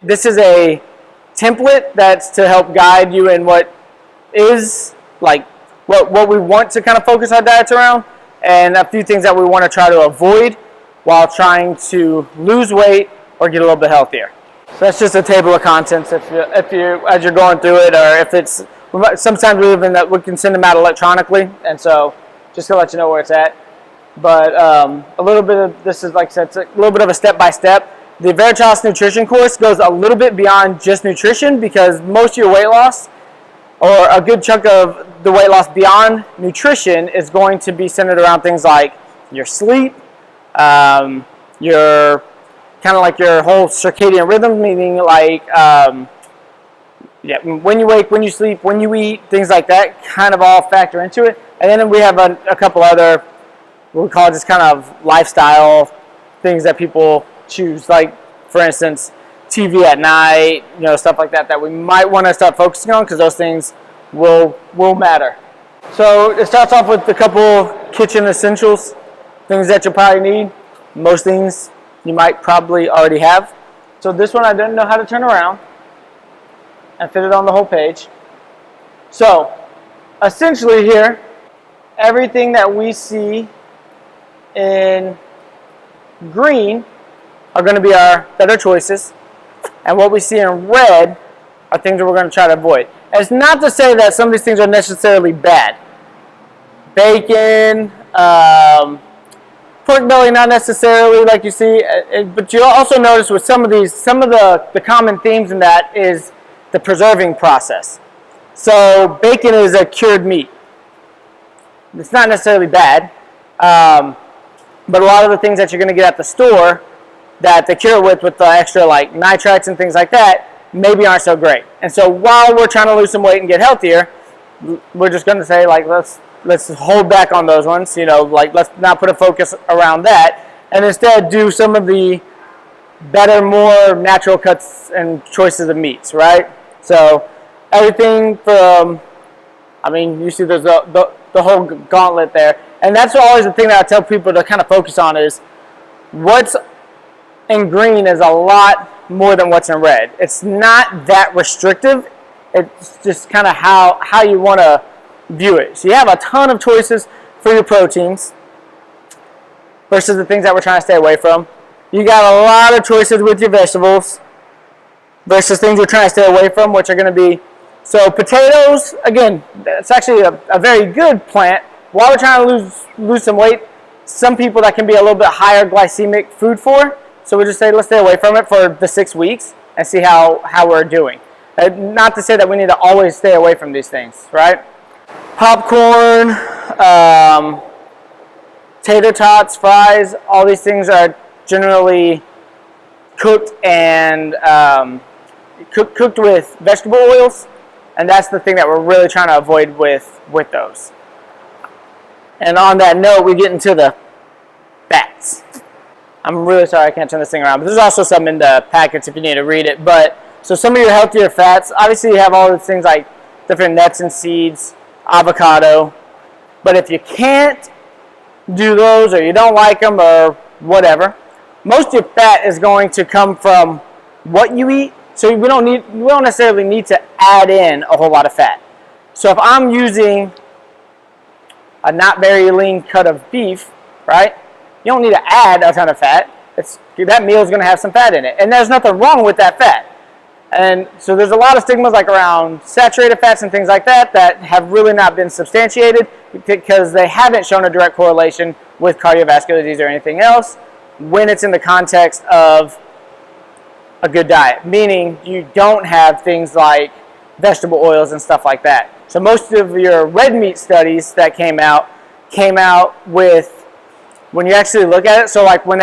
This is a template that's to help guide you in what is like what we want to kind of focus our diets around, and a few things that we want to try to avoid while trying to lose weight or get a little bit healthier. So that's just a table of contents if you as you're going through it, or if it's sometimes we can send them out electronically, and so just to let you know where it's at. But a little bit of this is, like I said, it's a little bit of a step-by-step. The Veritas nutrition course goes a little bit beyond just nutrition, because most of your weight loss, or a good chunk of the weight loss beyond nutrition, is going to be centered around things like your sleep, your kind of like your whole circadian rhythm, meaning like when you wake, when you sleep, when you eat, things like that kind of all factor into it. And then we have a couple other, what we call just kind of lifestyle things that people choose, like for instance TV at night, stuff like that that we might want to start focusing on, because those things will matter. So it starts off with a couple kitchen essentials, things that you'll probably need. Most things you might probably already have. So this one I didn't know how to turn around and fit it on the whole page. So essentially here, everything that we see in green are going to be our better choices, and what we see in red are things that we're going to try to avoid. And it's not to say that some of these things are necessarily bad. Bacon, pork belly, not necessarily like you see, but you'll also notice with some of the common themes in that is the preserving process. So bacon is a cured meat. It's not necessarily bad, but a lot of the things that you're going to get at the store that they cure with the extra like nitrites and things like that maybe aren't so great. And so while we're trying to lose some weight and get healthier, we're just going to say, like, let's hold back on those ones, like let's not put a focus around that, and instead do some of the better, more natural cuts and choices of meats, right? So everything from, you see there's the whole gauntlet there. And that's always the thing that I tell people to kind of focus on, is what's in green is a lot more than what's in red. It's not that restrictive. It's just kind of how you want to view it. So you have a ton of choices for your proteins versus the things that we're trying to stay away from. You got a lot of choices with your vegetables versus things you're trying to stay away from, which are going to be, so potatoes, again, it's actually a very good plant. While we're trying to lose some weight, some people that can be a little bit higher glycemic food for, so we just say let's stay away from it for the 6 weeks and see how we're doing. Not to say that we need to always stay away from these things, right? Popcorn, tater tots, fries, all these things are generally cooked and cooked with vegetable oils, and that's the thing that we're really trying to avoid with those. And on that note, we get into the fats. I'm really sorry I can't turn this thing around, but there's also some in the packets if you need to read it. But so some of your healthier fats, obviously you have all these things like different nuts and seeds, avocado. But if you can't do those, or you don't like them, or whatever, most of your fat is going to come from what you eat. So we don't necessarily need to add in a whole lot of fat. So if I'm using a not very lean cut of beef, right? You don't need to add a ton of fat. That meal is going to have some fat in it, and there's nothing wrong with that fat. And so there's a lot of stigmas like around saturated fats and things like that have really not been substantiated, because they haven't shown a direct correlation with cardiovascular disease or anything else when it's in the context of a good diet, meaning you don't have things like vegetable oils and stuff like that. So most of your red meat studies that came out with, when you actually look at it, so like when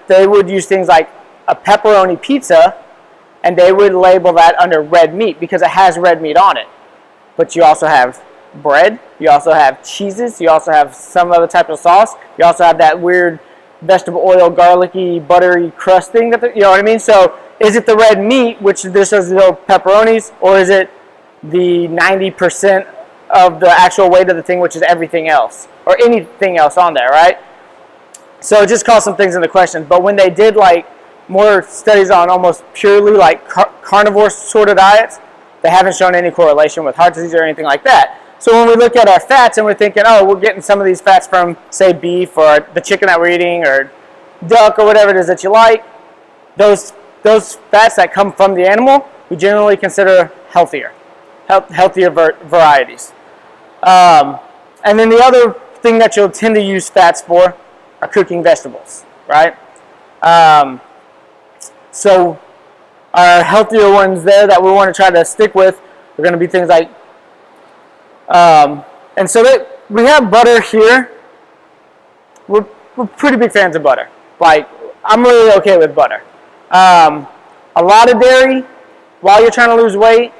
they would use things like a pepperoni pizza, and they would label that under red meat because it has red meat on it. But you also have bread, you also have cheeses, you also have some other type of sauce, you also have that weird vegetable oil, garlicky, buttery crust thing, you know what I mean? So is it the red meat, which this is the pepperonis, or is it the 90% of the actual weight of the thing, which is everything else, or anything else on there, right? So it just calls some things into question. But when they did like more studies on almost purely like carnivore sort of diets. They haven't shown any correlation with heart disease or anything like that. So when we look at our fats and we're thinking, oh, we're getting some of these fats from, say, beef or the chicken that we're eating or duck or whatever it is that you like, those fats that come from the animal, we generally consider healthier varieties. And then the other thing that you'll tend to use fats for are cooking vegetables, right? So our healthier ones there that we want to try to stick with are going to be things like, and so that we have butter here. We're pretty big fans of butter. Like, I'm really okay with butter. A lot of dairy, while you're trying to lose weight,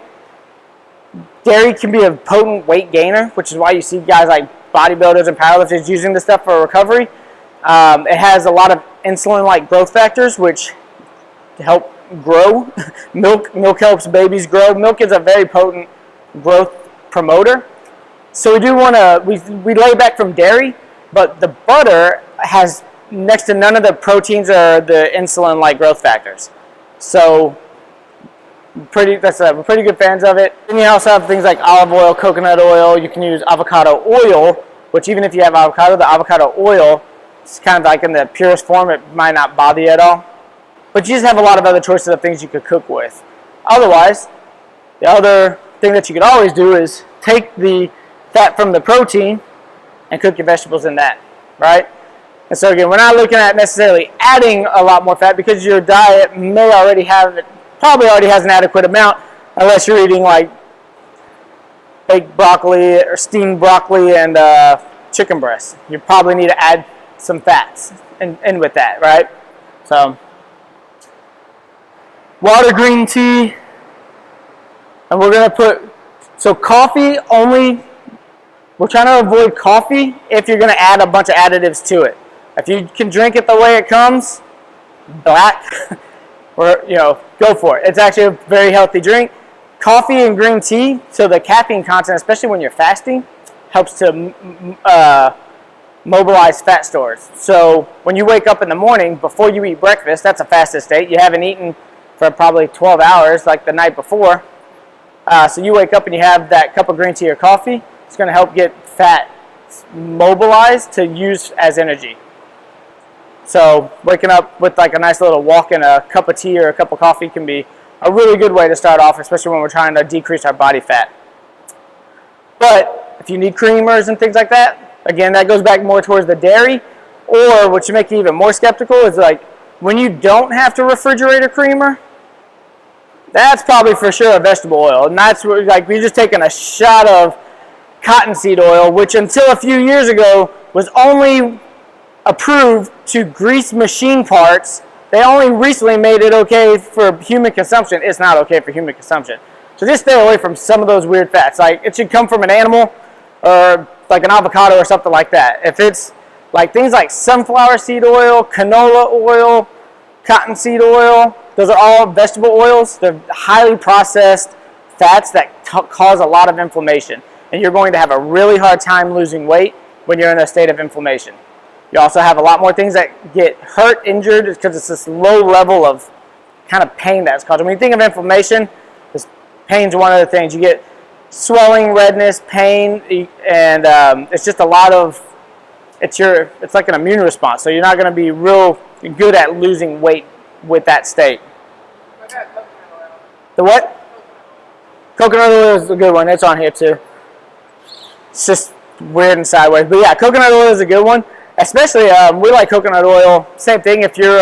dairy can be a potent weight gainer, which is why you see guys like bodybuilders and powerlifters using this stuff for recovery. It has a lot of insulin-like growth factors, which help grow. Milk helps babies grow. Milk is a very potent growth promoter. So we do want to, we lay back from dairy, but the butter has next to none of the proteins or the insulin-like growth factors. So we're pretty good fans of it. Then you also have things like olive oil, coconut oil. You can use avocado oil, which even if you have avocado, the avocado oil is kind of like in the purest form. It might not bother you at all. But you just have a lot of other choices of things you could cook with. Otherwise, the other thing that you could always do is take the fat from the protein and cook your vegetables in that, right? And so again, we're not looking at necessarily adding a lot more fat because your diet may already have it, probably already has an adequate amount, unless you're eating like baked broccoli or steamed broccoli and chicken breast. You probably need to add some fats in with that, right? So water, green tea, and we're going to put, so coffee only, we're trying to avoid coffee if you're going to add a bunch of additives to it. If you can drink it the way it comes, black, or, go for it. It's actually a very healthy drink. Coffee and green tea, so the caffeine content, especially when you're fasting, helps to mobilize fat stores. So when you wake up in the morning, before you eat breakfast, that's a fasted state. You haven't eaten for probably 12 hours like the night before. So you wake up and you have that cup of green tea or coffee. It's going to help get fat mobilized to use as energy. So waking up with like a nice little walk and a cup of tea or a cup of coffee can be a really good way to start off, especially when we're trying to decrease our body fat. But if you need creamers and things like that, again, that goes back more towards the dairy. Or what should make you even more skeptical is like when you don't have to refrigerate a creamer, that's probably for sure a vegetable oil. And that's where, like, we're just taking a shot of cottonseed oil, which until a few years ago was only approved to grease machine parts. They only recently made it okay for human consumption. It's not okay for human consumption. So just stay away from some of those weird fats. Like, it should come from an animal or like an avocado or something like that. If it's like things like sunflower seed oil, canola oil, cottonseed oil, those are all vegetable oils. They're highly processed fats that cause a lot of inflammation. And you're going to have a really hard time losing weight when you're in a state of inflammation. You also have a lot more things that get hurt, injured, because it's this low level of kind of pain that's caused. When you think of inflammation, pain's one of the things. You get swelling, redness, pain, and it's just a lot of, it's like an immune response. So you're not going to be real good at losing weight with that state. The what? Coconut oil is a good one. It's on here too. It's just weird and sideways. But yeah, coconut oil is a good one. Especially, we like coconut oil. Same thing if you're,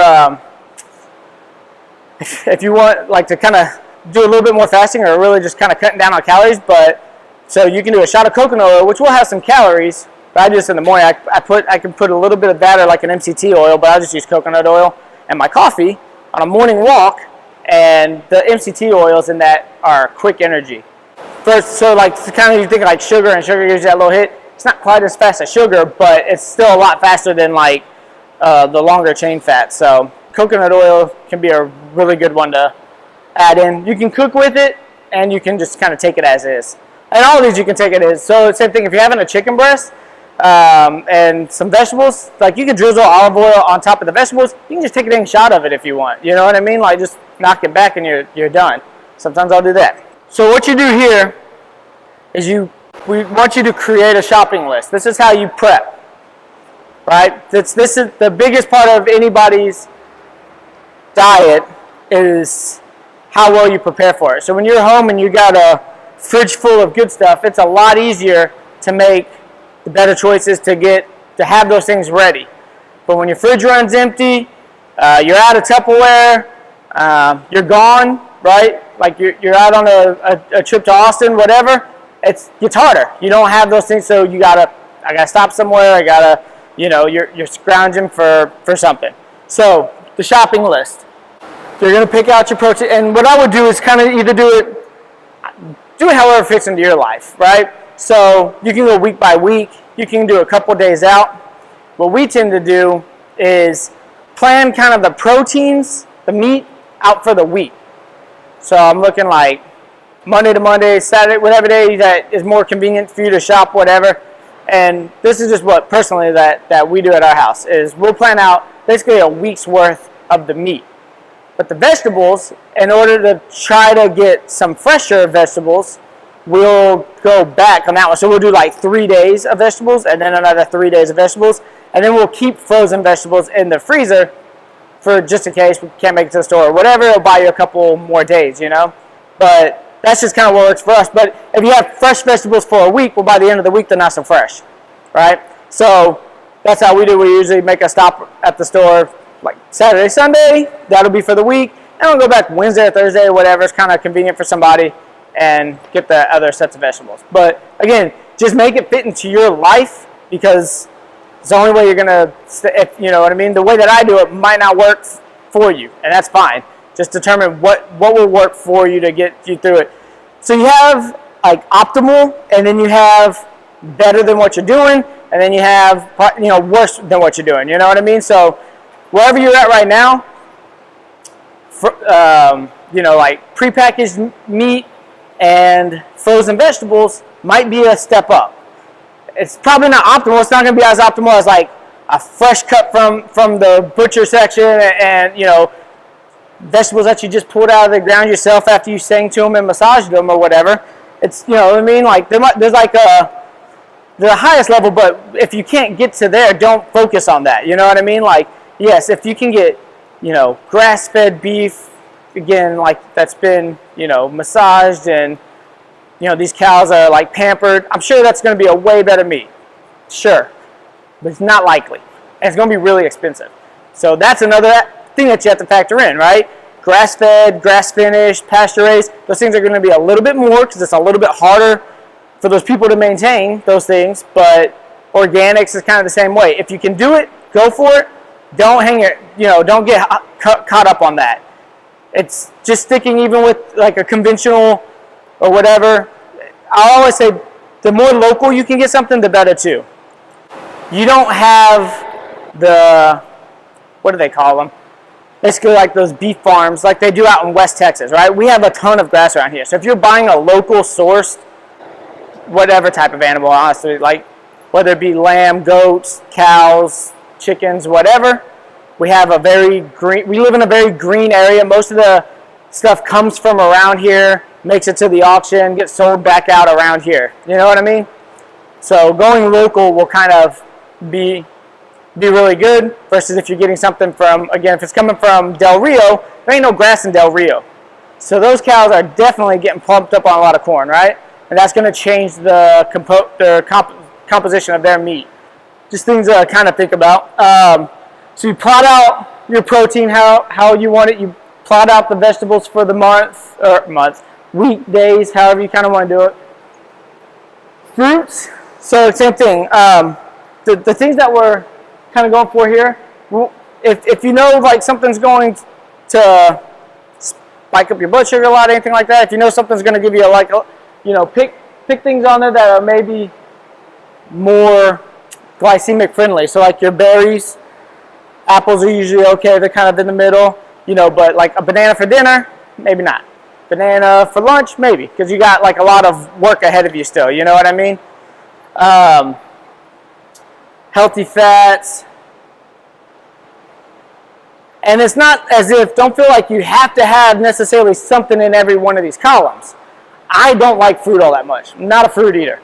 if you want like to kind of do a little bit more fasting or really just kind of cutting down on calories. But so you can do a shot of coconut oil, which will have some calories. But I just in the morning, I can put a little bit of that or like an MCT oil, but I'll just use coconut oil and my coffee on a morning walk. And the MCT oils in that are quick energy. First, so like kind of you think like sugar, and sugar gives you that little hit. It's not quite as fast as sugar, but it's still a lot faster than like the longer chain fat. So coconut oil can be a really good one to add in. You can cook with it, and you can just kind of take it as is. And all of these you can take it as. So same thing if you're having a chicken breast, and some vegetables. Like you can drizzle olive oil on top of the vegetables. You can just take a dang shot of it if you want. You know what I mean? Like just knock it back and you're done. Sometimes I'll do that. So what you do here is we want you to create a shopping list. This is how you prep, right? This is the biggest part of anybody's diet is how well you prepare for it. So when you're home and you got a fridge full of good stuff, it's a lot easier to make the better choices to have those things ready. But when your fridge runs empty, you're out of Tupperware, you're gone, right? Like you're out on a trip to Austin, whatever. It gets harder. You don't have those things, so I gotta stop somewhere. You're scrounging for something. So the shopping list. You're gonna pick out your protein, and what I would do is kind of either do it however fits into your life, right? So you can go week by week. You can do a couple days out. What we tend to do is plan kind of the proteins, the meat, out for the week. So I'm looking like Monday to Monday, Saturday, whatever day that is more convenient for you to shop, whatever. And this is just what personally that we do at our house is we'll plan out basically a week's worth of the meat. But the vegetables, in order to try to get some fresher vegetables, we'll go back on that one. So we'll do like 3 days of vegetables and then another 3 days of vegetables. And then we'll keep frozen vegetables in the freezer for just in case we can't make it to the store or whatever. It'll buy you a couple more days, you know. But that's just kind of what works for us. But if you have fresh vegetables for a week, well, by the end of the week, they're not so fresh, right? So that's how we do. We usually make a stop at the store like Saturday, Sunday. That'll be for the week. And we'll go back Wednesday or Thursday, whatever. It's kind of convenient for somebody, and get the other sets of vegetables. But again, just make it fit into your life, because it's the only way you're going to, you know what I mean? The way that I do it might not work for you, and that's fine. Just determine what will work for you to get you through it. So you have like optimal, and then you have better than what you're doing, and then you have worse than what you're doing. You know what I mean? So wherever you're at right now, like prepackaged meat and frozen vegetables might be a step up. It's probably not optimal. It's not going to be as optimal as like a fresh cut from the butcher section and vegetables that you just pulled out of the ground yourself after you sang to them and massaged them or whatever. It's, you know what I mean? Like there's like the highest level, but if you can't get to there, don't focus on that. You know what I mean? Like, yes, if you can get, grass-fed beef, again, like that's been, massaged, and, these cows are like pampered, I'm sure that's going to be a way better meat. Sure. But it's not likely. And it's going to be really expensive. So that's another thing that you have to factor in, right? Grass-fed, grass-finished, pasture-raised, those things are going to be a little bit more because it's a little bit harder for those people to maintain those things, but organics is kind of the same way. If you can do it, go for it. Don't hang it, don't get caught up on that. It's just sticking even with like a conventional or whatever. I always say the more local you can get something, the better too. You don't have what do they call them? Basically like those beef farms like they do out in West Texas, right? We have a ton of grass around here. So if you're buying a local sourced, whatever type of animal, honestly, like whether it be lamb, goats, cows, chickens, whatever, we live in a very green area. Most of the stuff comes from around here, makes it to the auction, gets sold back out around here. You know what I mean? So going local will kind of be really good versus if you're getting something from, again, if it's coming from Del Rio, there ain't no grass in Del Rio. So those cows are definitely getting pumped up on a lot of corn, right? And that's going to change the composition of their meat. Just things to kind of think about. So you plot out your protein, how you want it. You plot out the vegetables for the weekdays, however you kind of want to do it. Fruits, so same thing. The things that we're kind of going for here, if you know like something's going to spike up your blood sugar a lot, anything like that, if you know something's going to give you pick things on there that are maybe more glycemic friendly. So like your berries, apples are usually okay, they're kind of in the middle, but like a banana for dinner, maybe not. Banana for lunch, maybe, because you got like a lot of work ahead of you still, you know what I mean? healthy fats. And it's not as if, don't feel like you have to have necessarily something in every one of these columns. I don't like fruit all that much. I'm not a fruit eater.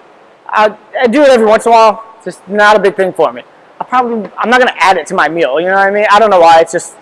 I do it every once in a while. It's just not a big thing for me. I'm not going to add it to my meal. You know what I mean? I don't know why. It's just,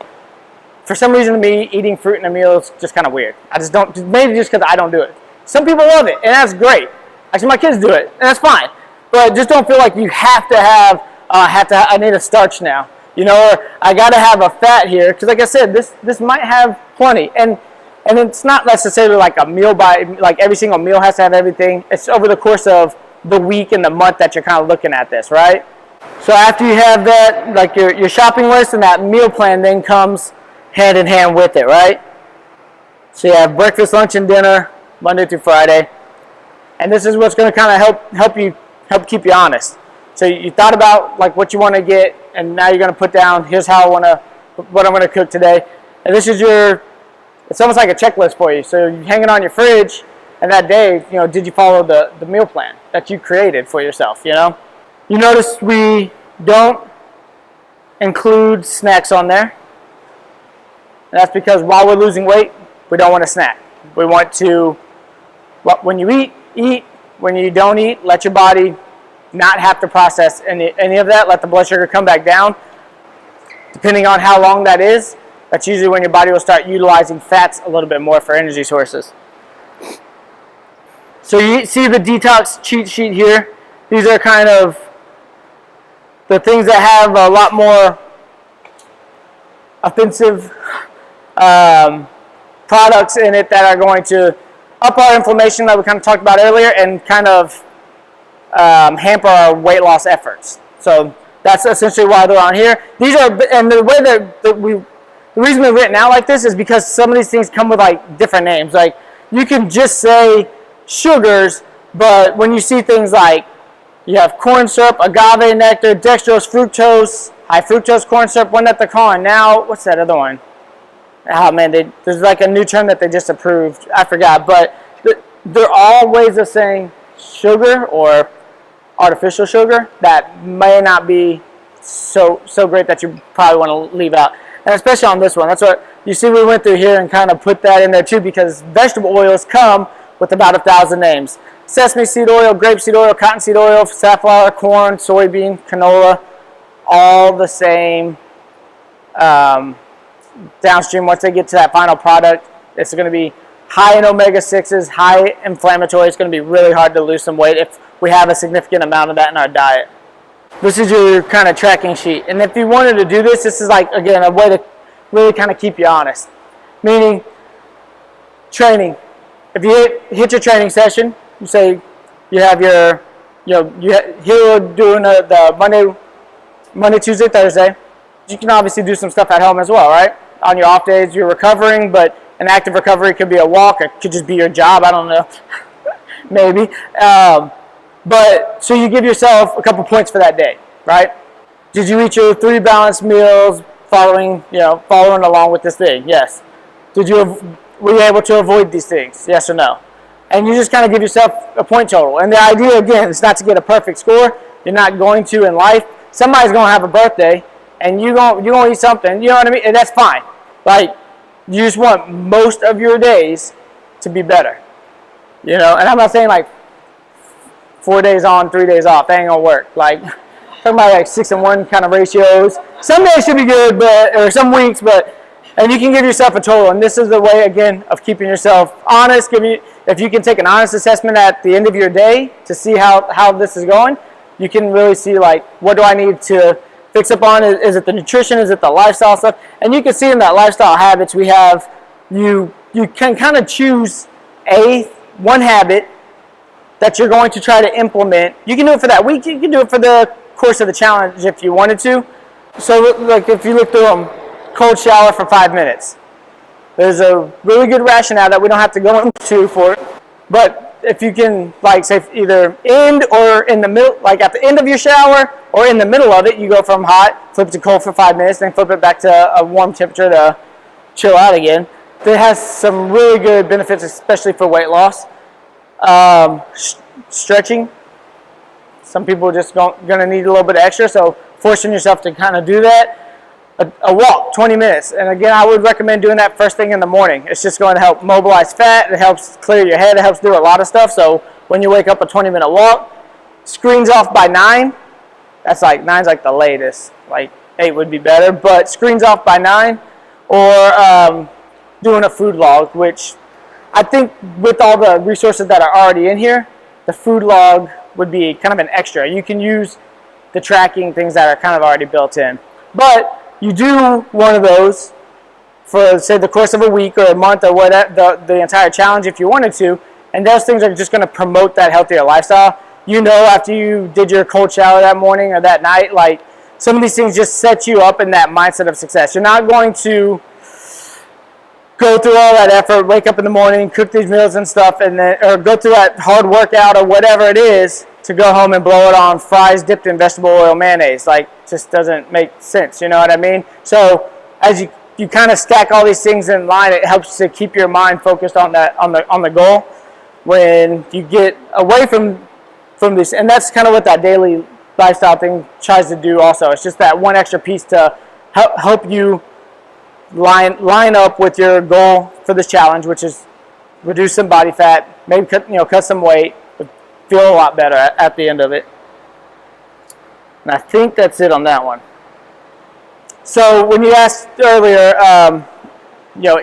for some reason to me, eating fruit in a meal is just kind of weird. I just don't, maybe just because I don't do it. Some people love it, and that's great. Actually, my kids do it, and that's fine. But just don't feel like you have to have, I need a starch now. You know, or I got to have a fat here, because like I said, this might have plenty. And it's not necessarily like a meal like every single meal has to have everything. It's over the course of the week and the month that you're kind of looking at this, right? So after you have that, like your shopping list and that meal plan then comes hand in hand with it, right? So you have breakfast, lunch, and dinner, Monday through Friday. And this is what's going to kind of help keep you honest. So you thought about like what you want to get, and now you're going to put down, here's what I'm going to cook today. And this is it's almost like a checklist for you. So you hang it on your fridge, and that day, you know, did you follow the meal plan that you created for yourself, you know? You notice we don't include snacks on there. And that's because while we're losing weight, we don't want to snack. We want to, when you eat. When you don't eat, let your body not have to process any of that. Let the blood sugar come back down. Depending on how long that is, that's usually when your body will start utilizing fats a little bit more for energy sources. So you see the detox cheat sheet here. These are kind of the things that have a lot more offensive products in it that are going to up our inflammation that we kind of talked about earlier and kind of hamper our weight loss efforts. So that's essentially why they're on here. These are, and the way the reason they're written out like this is because some of these things come with like different names. Like you can just say sugars, but when you see things like you have corn syrup, agave nectar, dextrose, fructose, high fructose corn syrup, one that they're calling now, what's that other one? Oh man, there's like a new term that they just approved. I forgot, but they're all ways of saying sugar or artificial sugar that may not be so great that you probably want to leave out. And especially on this one, that's what you see. We went through here and kind of put that in there too, because vegetable oils come with about 1,000 names: sesame seed oil, grapeseed oil, cottonseed oil, safflower, corn, soybean, canola, all the same. Downstream, once they get to that final product, it's going to be high in omega-6s, high inflammatory. It's going to be really hard to lose some weight if we have a significant amount of that in our diet. This is your kind of tracking sheet. And if you wanted to do this, this is like, again, a way to really kind of keep you honest. Meaning, training. If you hit your training session, you say you have here we're doing the Monday, Tuesday, Thursday. You can obviously do some stuff at home as well, right? On your off days, you're recovering, but an active recovery could be a walk. It could just be your job. I don't know. Maybe. But so you give yourself a couple points for that day, right? Did you eat your 3 balanced meals following along with this thing? Yes. Were you able to avoid these things? Yes or no? And you just kind of give yourself a point total. And the idea, again, is not to get a perfect score. You're not going to in life. Somebody's going to have a birthday, and you're gonna eat something, you know what I mean? And that's fine. Like, you just want most of your days to be better. You know, and I'm not saying like 4 days on, 3 days off. That ain't gonna work. Like, talking about like 6 and 1 kind of ratios. Some days should be good, or some weeks, and you can give yourself a total. And this is the way, again, of keeping yourself honest. If you can take an honest assessment at the end of your day to see how this is going, you can really see like, what do I need to fix up on? Is it the nutrition? Is it the lifestyle stuff? And you can see in that lifestyle habits we have, you can kind of choose one habit that you're going to try to implement. You can do it for that week. You can do it for the course of the challenge if you wanted to. So like if you look through them, cold shower for 5 minutes. There's a really good rationale that we don't have to go into for it. But if you can, like, say either end or in the middle, like at the end of your shower or in the middle of it, you go from hot, flip to cold for 5 minutes, then flip it back to a warm temperature to chill out again. That has some really good benefits, especially for weight loss. Stretching. Some people are just going to need a little bit extra, so forcing yourself to kind of do that, a walk, 20 minutes. And again, I would recommend doing that first thing in the morning. It's just going to help mobilize fat. It helps clear your head. It helps do a lot of stuff. So when you wake up, a 20-minute walk. Screens off by 9. That's like 9's like the latest. Like 8 would be better. But screens off by 9. Or doing a food log, which I think with all the resources that are already in here, the food log would be kind of an extra. You can use the tracking things that are kind of already built in. But you do one of those for, say, the course of a week or a month or whatever, the entire challenge if you wanted to, and those things are just going to promote that healthier lifestyle. You know, after you did your cold shower that morning or that night, like, some of these things just set you up in that mindset of success. You're not going to go through all that effort, wake up in the morning, cook these meals and stuff, and then, or go through that hard workout or whatever it is to go home and blow it on fries dipped in vegetable oil mayonnaise. Like, just doesn't make sense, you know what I mean? So as you kind of stack all these things in line, it helps to keep your mind focused on that, on the goal. When you get away from this, and that's kind of what that daily lifestyle thing tries to do also. It's just that one extra piece to help you line up with your goal for this challenge, which is reduce some body fat, maybe cut some weight, but feel a lot better at the end of it. And I think that's it on that one. So when you asked earlier,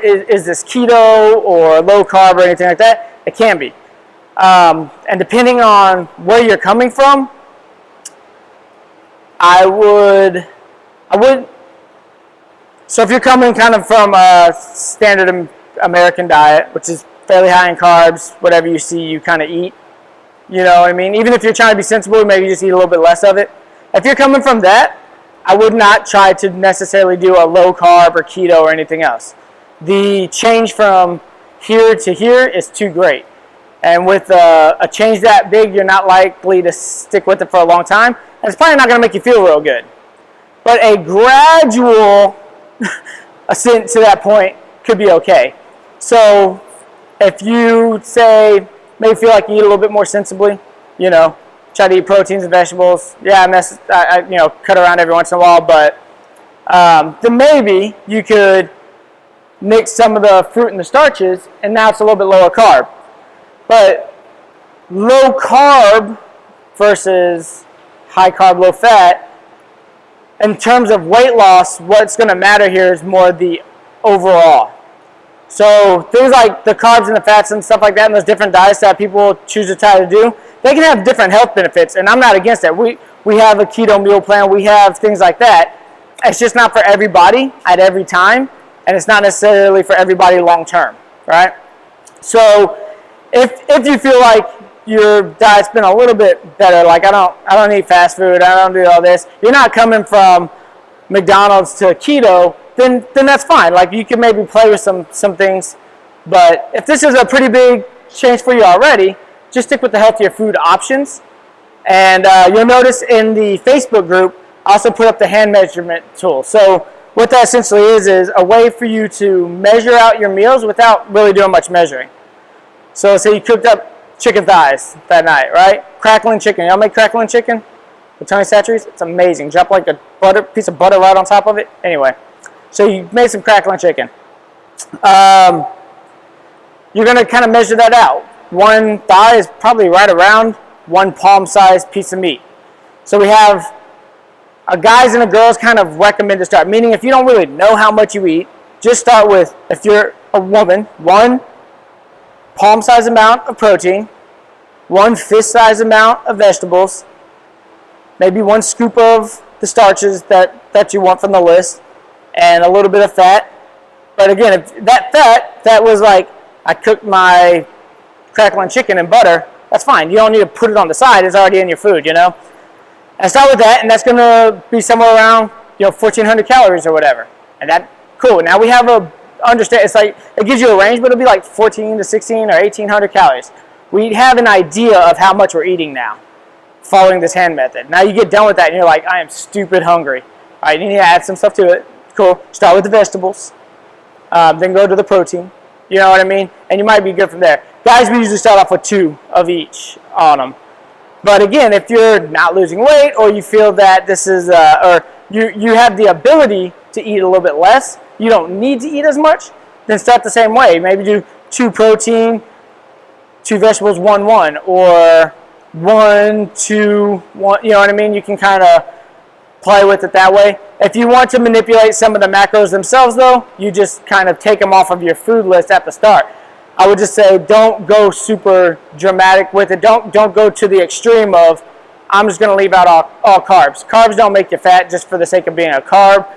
is this keto or low carb or anything like that? It can be. And depending on where you're coming from, I would. So if you're coming kind of from a standard American diet, which is fairly high in carbs, whatever you see, you kind of eat. You know what I mean? Even if you're trying to be sensible, maybe just eat a little bit less of it. If you're coming from that, I would not try to necessarily do a low carb or keto or anything else. The change from here to here is too great. And with a change that big, you're not likely to stick with it for a long time. And it's probably not going to make you feel real good. But a gradual ascent to that point could be okay. So if you say, maybe feel like you eat a little bit more sensibly, try to eat proteins and vegetables. Yeah, I cut around every once in a while, but then maybe you could mix some of the fruit and the starches, and now it's a little bit lower carb. But low carb versus high carb, low fat, in terms of weight loss, what's going to matter here is more the overall. So things like the carbs and the fats and stuff like that, and those different diets that people choose to try to do, they can have different health benefits, and I'm not against that. We have a keto meal plan, we have things like that. It's just not for everybody at every time, and it's not necessarily for everybody long term, right? So if you feel like your diet's been a little bit better, like I don't eat fast food, I don't do all this, you're not coming from McDonald's to keto, then that's fine. Like, you can maybe play with some things, but if this is a pretty big change for you already, just stick with the healthier food options. And you'll notice in the Facebook group, I also put up the hand measurement tool. So what that essentially is a way for you to measure out your meals without really doing much measuring. So say you cooked up chicken thighs that night, right? Crackling chicken. Y'all make crackling chicken with Tony Chachere's? It's amazing. Drop like a piece of butter right on top of it. Anyway, so you made some crackling chicken. You're going to kind of measure that out. One thigh is probably right around one palm-sized piece of meat. So we have a guys and a girls kind of recommend to start. Meaning if you don't really know how much you eat, just start with, if you're a woman, one palm-sized amount of protein, one fist-sized amount of vegetables, maybe one scoop of the starches that you want from the list, and a little bit of fat. But again, if that fat, that was like, I cooked my crackling chicken in butter, that's fine. You don't need to put it on the side. It's already in your food, And start with that, and that's going to be somewhere around, 1,400 calories or whatever. And that, cool. Now we have it's like, it gives you a range, but it'll be like 14 to 16 or 1,800 calories. We have an idea of how much we're eating now, following this hand method. Now you get done with that, and you're like, I am stupid hungry. All right, you need to add some stuff to it. Cool. Start with the vegetables, then go to the protein. You know what I mean? And you might be good from there. Guys, we usually start off with 2 of each on them. But again, if you're not losing weight, or you feel that this is, or you have the ability to eat a little bit less, you don't need to eat as much, then start the same way. Maybe do 2 protein, 2 vegetables, 1-1, or 1-2-1. You know what I mean? You can kind of play with it that way. If you want to manipulate some of the macros themselves, though, you just kind of take them off of your food list at the start. I would just say don't go super dramatic with it. Don't go to the extreme of I'm just going to leave out all carbs. Carbs don't make you fat just for the sake of being a carb.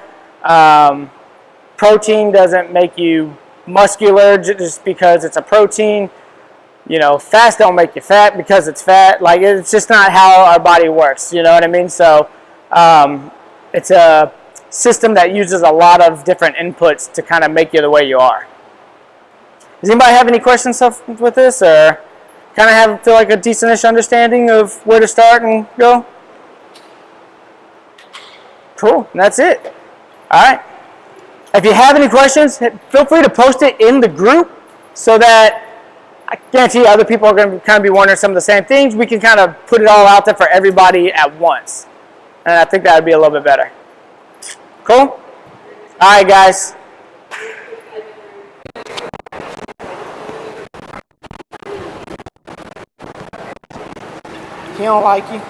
Protein doesn't make you muscular just because it's a protein. You know, fats don't make you fat because it's fat. Like, it's just not how our body works. You know what I mean? So it's a system that uses a lot of different inputs to kind of make you the way you are. Does anybody have any questions with this, or kind of feel like a decentish understanding of where to start and go? Cool, and that's it. All right. If you have any questions, feel free to post it in the group so that I guarantee other people are going to kind of be wondering some of the same things. We can kind of put it all out there for everybody at once. And I think that would be a little bit better. Cool? All right, guys. He don't like you.